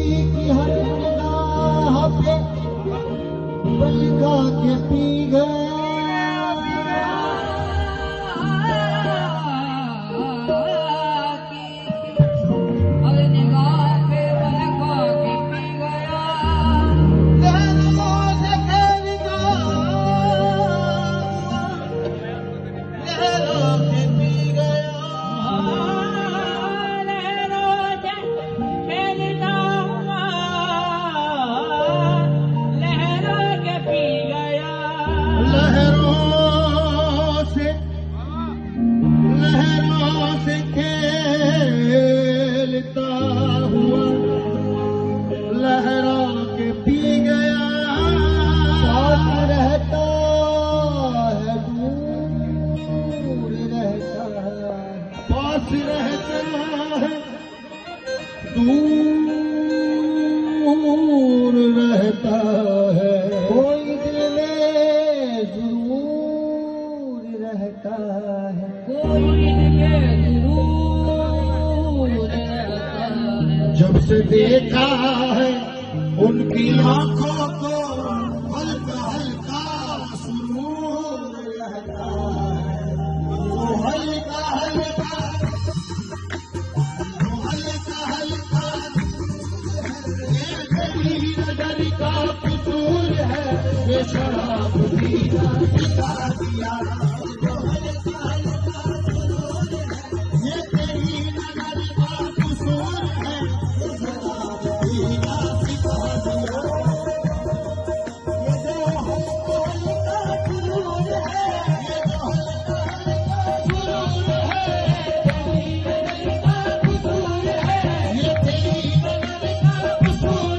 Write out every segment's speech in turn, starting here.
की हर निगाह पे बलका के पी गया। दूर रहता है कोई दिल में जरूर रहता है, कोई दिल में जरूर रहता है। जब से देखा है उनकी आंखों को हल्का हल्का सुरूर रहता है, वो हल्का हल्का नजर का कसूर है, ये शराब पीना सिखा दिया। ये तेरी नजर का कसूर है, ये शराब पीना सिखा दिया। ये जो हल्का हल्का सुरूर है, ये जो हल्का हल्का सुरूर है, तेरी नजर का कसूर है, ये तेरी नजर का कसूर है।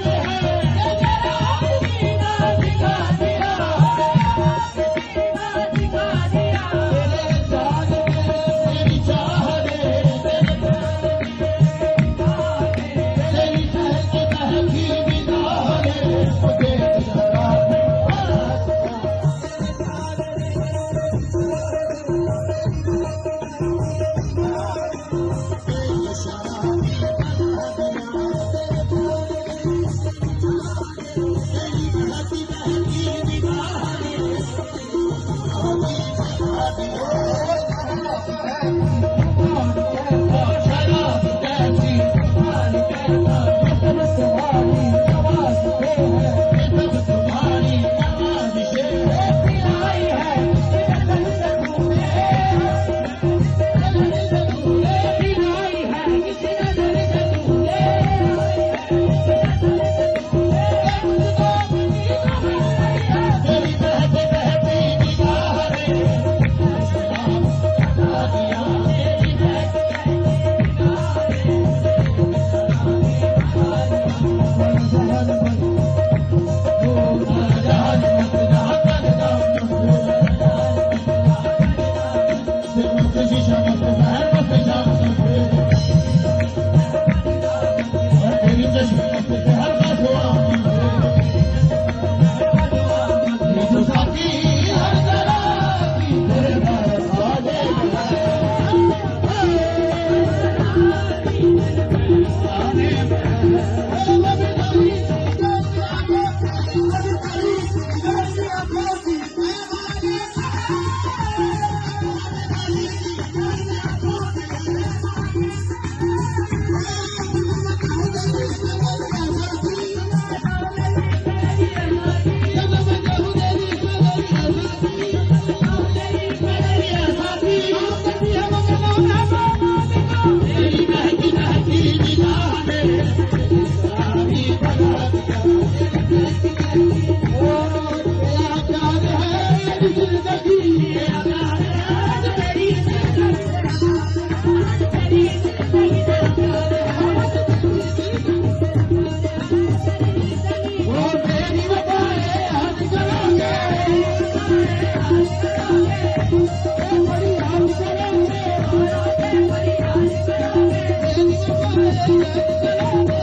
Thank you.